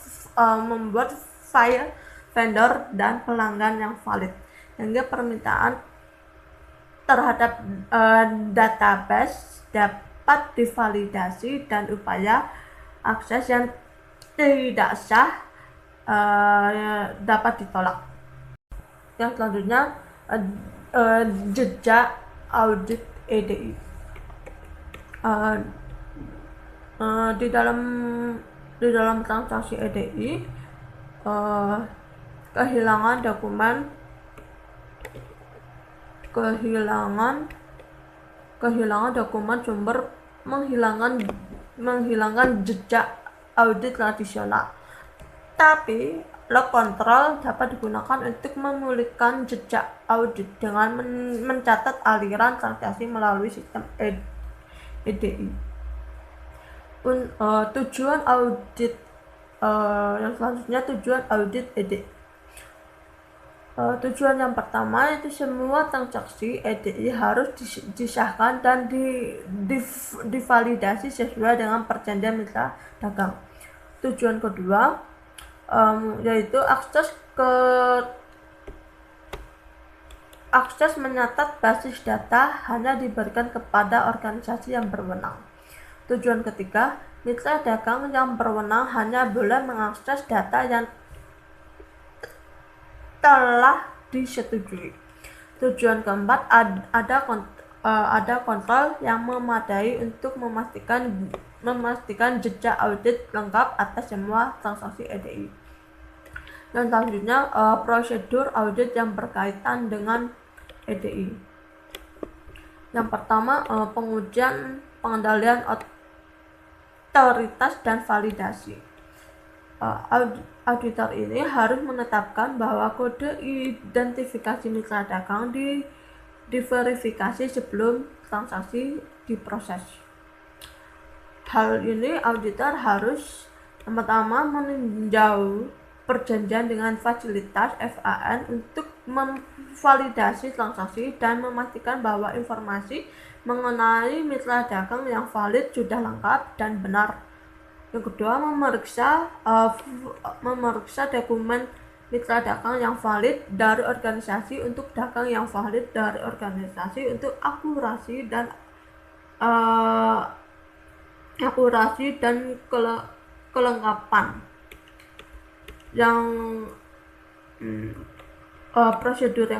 file vendor dan pelanggan yang valid, sehingga permintaan terhadap database dapat divalidasi dan upaya akses yang tidak sah dapat ditolak. Yang selanjutnya jejak audit EDI. Di dalam transaksi EDI, kehilangan dokumen sumber menghilangkan jejak audit tradisional. Tapi log control dapat digunakan untuk memulihkan jejak audit dengan mencatat aliran transaksi melalui sistem EDI. Tujuan audit yang selanjutnya, tujuan audit EDI. Tujuan yang pertama itu semua transaksi EDI harus disahkan dan divalidasi sesuai dengan perjanjian mitra dagang. Tujuan kedua yaitu akses menyatat basis data hanya diberikan kepada organisasi yang berwenang. Tujuan ketiga, mitra dagang yang berwenang hanya boleh mengakses data yang telah disetujui. Tujuan keempat, ada kontrol yang memadai untuk memastikan jejak audit lengkap atas semua transaksi EDI. Dan selanjutnya prosedur audit yang berkaitan dengan EDI. Yang pertama, pengujian, pengendalian otoritas dan validasi. Auditor ini harus menetapkan bahwa kode identifikasi mitra dagang diverifikasi sebelum transaksi diproses. Hal ini auditor harus pertama meninjau perjanjian dengan fasilitas FAN untuk memvalidasi transaksi dan memastikan bahwa informasi mengenai mitra dagang yang valid sudah lengkap dan benar. Yang kedua, memeriksa dokumen mitra dagang yang valid dari organisasi untuk dagang yang valid dari organisasi untuk akurasi dan kelengkapan. Yang prosedur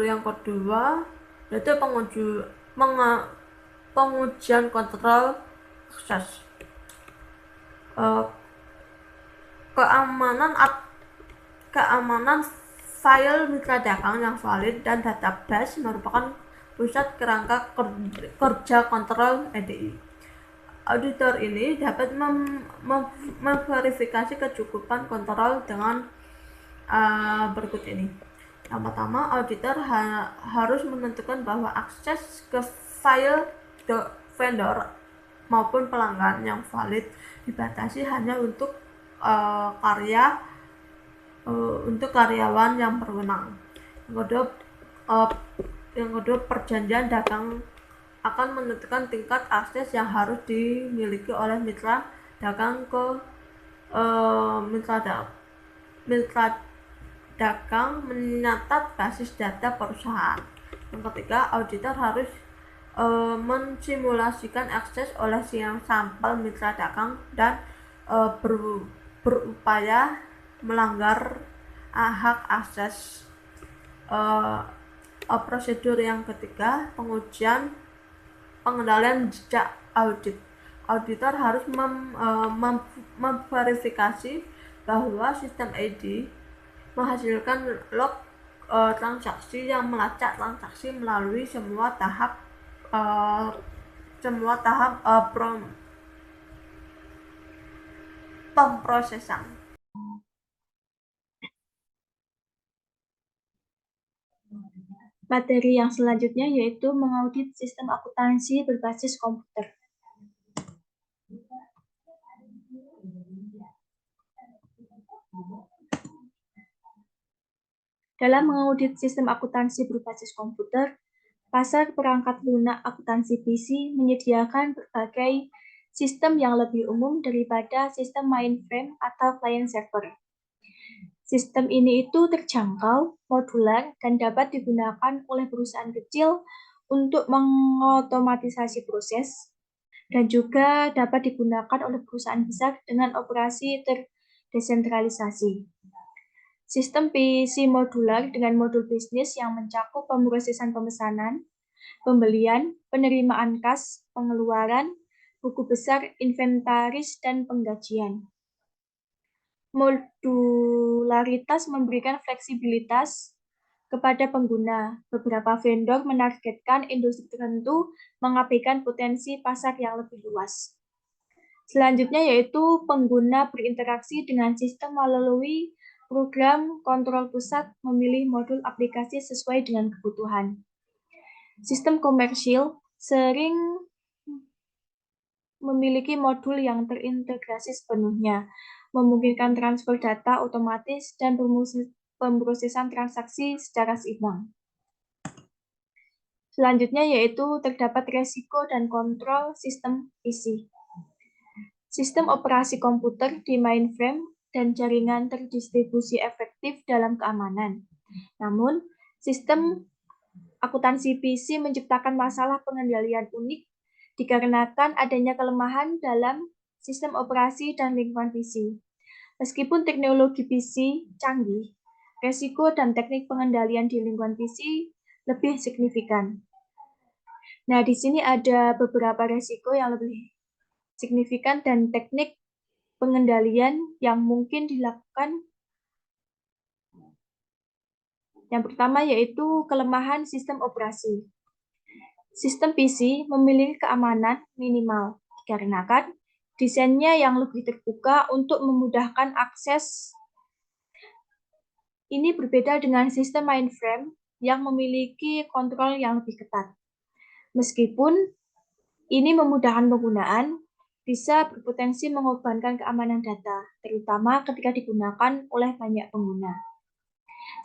yang kedua yaitu pengujian kontrol akses. Keamanan file mitra dagang yang valid dan database merupakan pusat kerangka kerja kontrol EDI. Auditor ini dapat memverifikasi kecukupan kontrol dengan berikut ini. Yang pertama, auditor harus menentukan bahwa akses ke file vendor maupun pelanggan yang valid dibatasi hanya untuk karyawan yang berwenang. Yang kedua, perjanjian dagang akan menentukan tingkat akses yang harus dimiliki oleh mitra dagang ke mitra dagang mencatat basis data perusahaan. Yang ketiga, auditor harus mensimulasikan akses oleh sampel mitra dagang dan berupaya melanggar hak akses. Prosedur yang ketiga, pengujian, pengendalian jejak audit. Auditor harus memverifikasi bahwa sistem EDI menghasilkan log transaksi yang melacak transaksi melalui semua tahap pemrosesan. Materi yang selanjutnya yaitu mengaudit sistem akuntansi berbasis komputer. Dalam mengaudit sistem akuntansi berbasis komputer, pasar perangkat lunak akuntansi PC menyediakan berbagai sistem yang lebih umum daripada sistem mainframe atau client server. Sistem ini itu terjangkau, modular, dan dapat digunakan oleh perusahaan kecil untuk mengotomatisasi proses, dan juga dapat digunakan oleh perusahaan besar dengan operasi terdesentralisasi. Sistem PC modular dengan modul bisnis yang mencakup pemrosesan pemesanan, pembelian, penerimaan kas, pengeluaran, buku besar, inventaris, dan penggajian. Modularitas memberikan fleksibilitas kepada pengguna. Beberapa vendor menargetkan industri tertentu mengabaikan potensi pasar yang lebih luas. Selanjutnya yaitu pengguna berinteraksi dengan sistem melalui program kontrol pusat memilih modul aplikasi sesuai dengan kebutuhan. Sistem komersil sering memiliki modul yang terintegrasi sepenuhnya, memungkinkan transfer data otomatis dan pemrosesan transaksi secara seimbang. Selanjutnya yaitu terdapat resiko dan kontrol sistem PC. Sistem operasi komputer di mainframe dan jaringan terdistribusi efektif dalam keamanan. Namun, sistem akuntansi PC menciptakan masalah pengendalian unik dikarenakan adanya kelemahan dalam sistem operasi dan lingkungan PC. Meskipun teknologi PC canggih, resiko dan teknik pengendalian di lingkungan PC lebih signifikan. Nah, di sini ada beberapa resiko yang lebih signifikan dan teknik pengendalian yang mungkin dilakukan. Yang pertama yaitu kelemahan sistem operasi. Sistem PC memiliki keamanan minimal dikarenakan desainnya yang lebih terbuka untuk memudahkan akses. Ini berbeda dengan sistem mainframe yang memiliki kontrol yang lebih ketat. Meskipun ini memudahkan penggunaan, bisa berpotensi mengorbankan keamanan data, terutama ketika digunakan oleh banyak pengguna.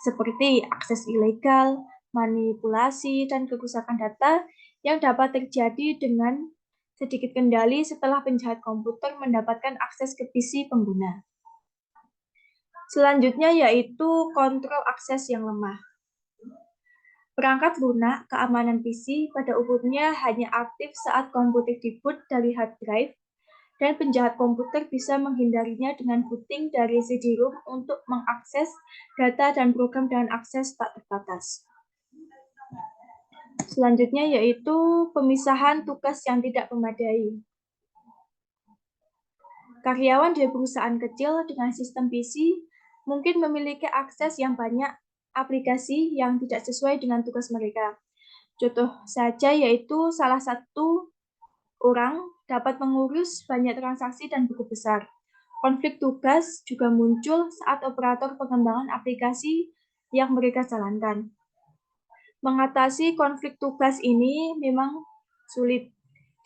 Seperti akses ilegal, manipulasi, dan kerusakan data yang dapat terjadi dengan sedikit kendali setelah penjahat komputer mendapatkan akses ke PC pengguna. Selanjutnya yaitu kontrol akses yang lemah. Perangkat lunak keamanan PC pada umumnya hanya aktif saat komputer diboot dari hard drive, dan penjahat komputer bisa menghindarinya dengan booting dari CD-ROM untuk mengakses data dan program dengan akses tak terbatas. Selanjutnya yaitu pemisahan tugas yang tidak memadai. Karyawan di perusahaan kecil dengan sistem PC mungkin memiliki akses yang banyak aplikasi yang tidak sesuai dengan tugas mereka. Contoh saja yaitu salah satu orang dapat mengurus banyak transaksi dan buku besar. Konflik tugas juga muncul saat operator pengembangan aplikasi yang mereka jalankan. Mengatasi konflik tugas ini memang sulit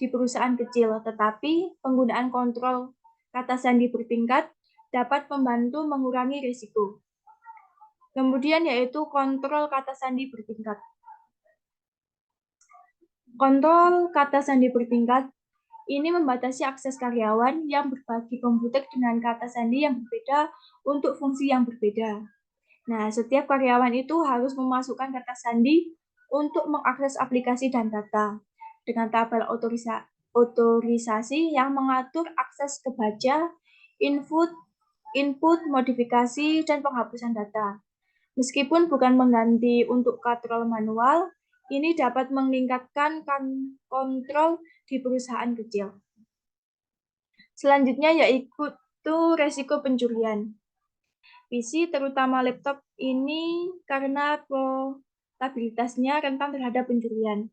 di perusahaan kecil, tetapi penggunaan kontrol kata sandi bertingkat dapat membantu mengurangi risiko. Kemudian yaitu kontrol kata sandi bertingkat. Kontrol kata sandi bertingkat ini membatasi akses karyawan yang berbagi komputer dengan kata sandi yang berbeda untuk fungsi yang berbeda. Nah, setiap karyawan itu harus memasukkan kata sandi untuk mengakses aplikasi dan data dengan tabel otorisasi yang mengatur akses ke baca, input, modifikasi, dan penghapusan data. Meskipun bukan mengganti untuk kontrol manual, ini dapat meningkatkan kontrol di perusahaan kecil. Selanjutnya yaitu resiko pencurian. PC, terutama laptop ini karena portabilitasnya rentan terhadap pencurian.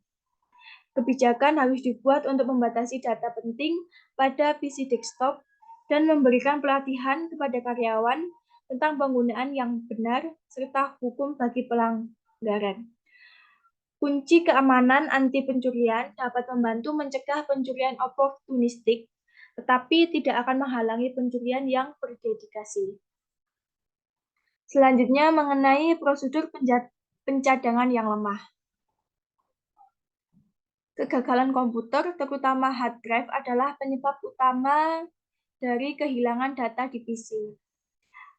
Kebijakan harus dibuat untuk membatasi data penting pada PC desktop dan memberikan pelatihan kepada karyawan tentang penggunaan yang benar serta hukum bagi pelanggaran. Kunci keamanan anti pencurian dapat membantu mencegah pencurian oportunistik, tetapi tidak akan menghalangi pencurian yang berdedikasi. Selanjutnya mengenai prosedur pencadangan yang lemah. Kegagalan komputer, terutama hard drive, adalah penyebab utama dari kehilangan data di PC.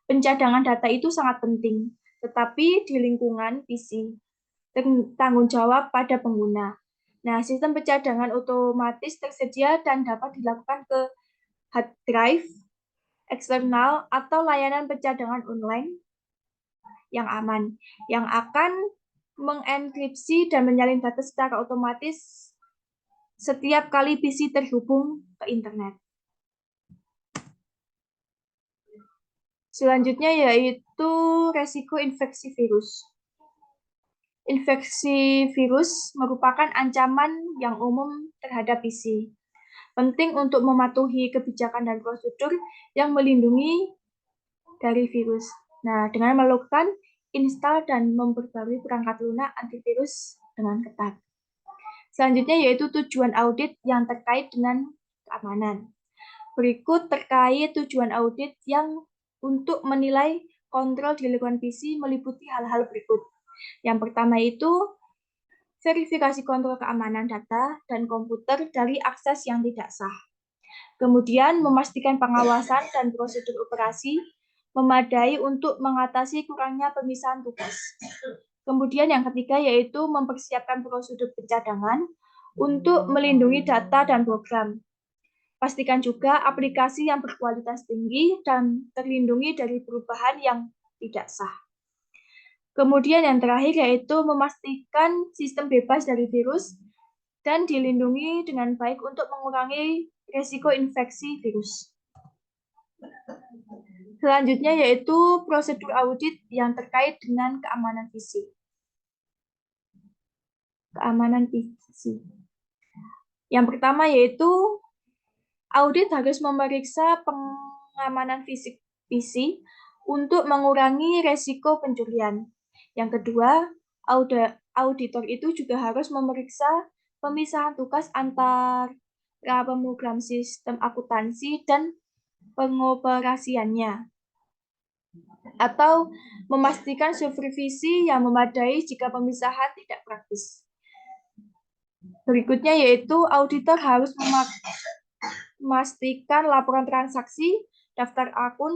Pencadangan data itu sangat penting, tetapi di lingkungan PC tanggung jawab pada pengguna. Nah, sistem pencadangan otomatis tersedia dan dapat dilakukan ke hard drive eksternal atau layanan pencadangan online yang aman, yang akan mengenkripsi dan menyalin data secara otomatis setiap kali PC terhubung ke internet. Selanjutnya yaitu resiko infeksi virus. Infeksi virus merupakan ancaman yang umum terhadap PC. Penting untuk mematuhi kebijakan dan prosedur yang melindungi dari virus. Nah, dengan melakukan install dan memperbarui perangkat lunak antivirus dengan ketat. Selanjutnya yaitu tujuan audit yang terkait dengan keamanan. Berikut terkait tujuan audit yang untuk menilai kontrol di lingkungan PC meliputi hal-hal berikut. Yang pertama itu verifikasi kontrol keamanan data dan komputer dari akses yang tidak sah. Kemudian memastikan pengawasan dan prosedur operasi memadai untuk mengatasi kurangnya pemisahan tugas. Kemudian yang ketiga yaitu mempersiapkan prosedur pencadangan untuk melindungi data dan program. Pastikan juga aplikasi yang berkualitas tinggi dan terlindungi dari perubahan yang tidak sah. Kemudian yang terakhir yaitu memastikan sistem bebas dari virus dan dilindungi dengan baik untuk mengurangi risiko infeksi virus. Selanjutnya yaitu prosedur audit yang terkait dengan keamanan PC. Keamanan PC. Yang pertama yaitu audit harus memeriksa pengamanan fisik PC untuk mengurangi risiko pencurian. Yang kedua, auditor itu juga harus memeriksa pemisahan tugas antara pemrogram sistem akuntansi dan pengoperasiannya, atau memastikan supervisi yang memadai jika pemisahan tidak praktis. Berikutnya yaitu auditor harus memastikan laporan transaksi, daftar akun,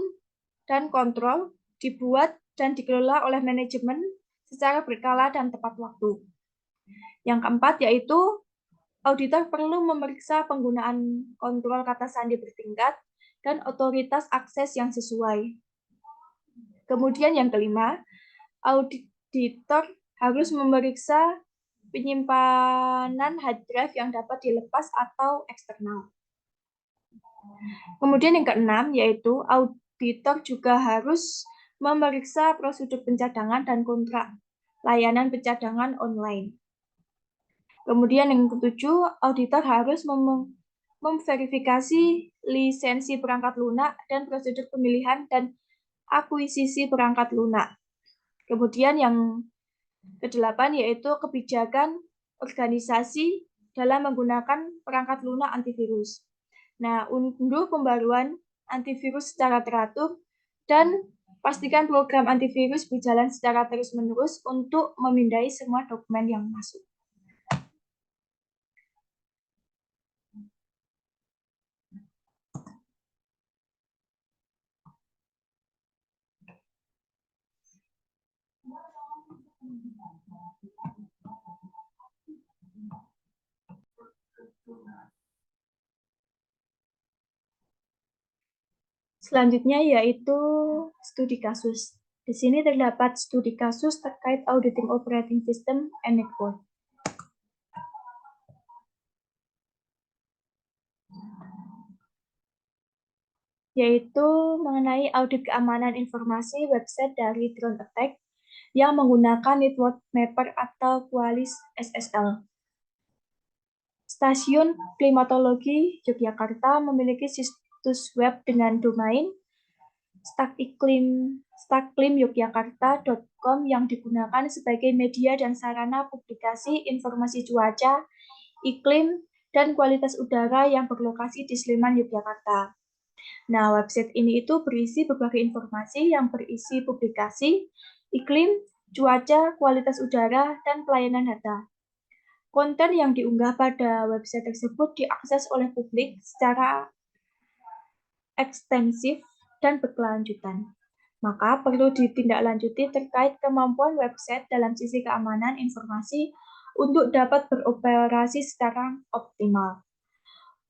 dan kontrol dibuat dan dikelola oleh manajemen secara berkala dan tepat waktu. Yang keempat yaitu auditor perlu memeriksa penggunaan kontrol kata sandi bertingkat dan otoritas akses yang sesuai. Kemudian yang kelima, auditor harus memeriksa penyimpanan hard drive yang dapat dilepas atau eksternal. Kemudian yang keenam yaitu auditor juga harus memeriksa prosedur pencadangan dan kontrak layanan pencadangan online. Kemudian yang ketujuh, auditor harus memverifikasi lisensi perangkat lunak dan prosedur pemilihan dan akuisisi perangkat lunak. Kemudian yang kedelapan yaitu kebijakan organisasi dalam menggunakan perangkat lunak antivirus. Nah, unduh pembaruan antivirus secara teratur dan pastikan program antivirus berjalan secara terus-menerus untuk memindai semua dokumen yang masuk. Selanjutnya yaitu studi kasus. Di sini terdapat studi kasus terkait auditing operating system and network. Yaitu mengenai audit keamanan informasi website dari drone attack yang menggunakan network mapper atau Qualys SSL. Stasiun Klimatologi Yogyakarta memiliki situs web dengan domain stacklimyogyakarta.com yang digunakan sebagai media dan sarana publikasi informasi cuaca, iklim, dan kualitas udara yang berlokasi di Sleman, Yogyakarta. Nah, website ini itu berisi berbagai informasi yang berisi publikasi, iklim, cuaca, kualitas udara, dan pelayanan data. Konten yang diunggah pada website tersebut diakses oleh publik secara ekstensif dan berkelanjutan. Maka perlu ditindaklanjuti terkait kemampuan website dalam sisi keamanan informasi untuk dapat beroperasi secara optimal.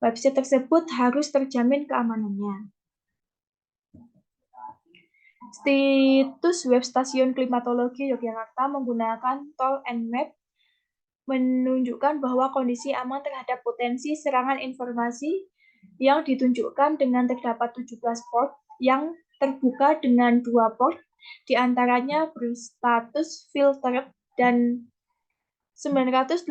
Website tersebut harus terjamin keamanannya. Situs web Stasiun Klimatologi Yogyakarta menggunakan tool Nmap menunjukkan bahwa kondisi aman terhadap potensi serangan informasi yang ditunjukkan dengan terdapat 17 port yang terbuka dengan 2 port, diantaranya berstatus filtered dan 983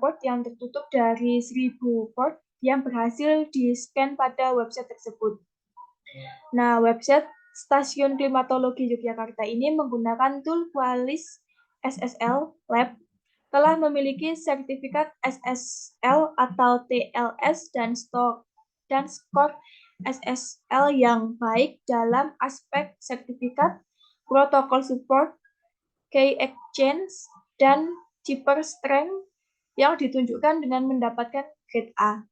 port yang tertutup dari 1000 port yang berhasil di-scan pada website tersebut. Nah, website Stasiun Klimatologi Yogyakarta ini menggunakan tool Qualys SSL Lab, telah memiliki sertifikat SSL atau TLS dan skor SSL yang baik dalam aspek sertifikat, protokol support, key exchange, dan cheaper strength yang ditunjukkan dengan mendapatkan grade A.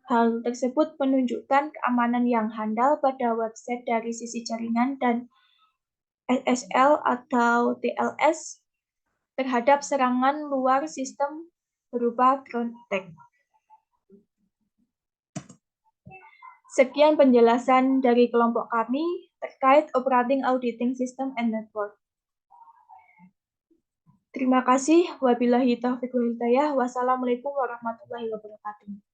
Hal tersebut menunjukkan keamanan yang handal pada website dari sisi jaringan dan SSL atau TLS terhadap serangan luar sistem berupa ground attack. Sekian penjelasan dari kelompok kami terkait Operating Auditing System and Network. Terima kasih. Wabillahi taufiq wal hidayah. Wassalamualaikum warahmatullahi wabarakatuh.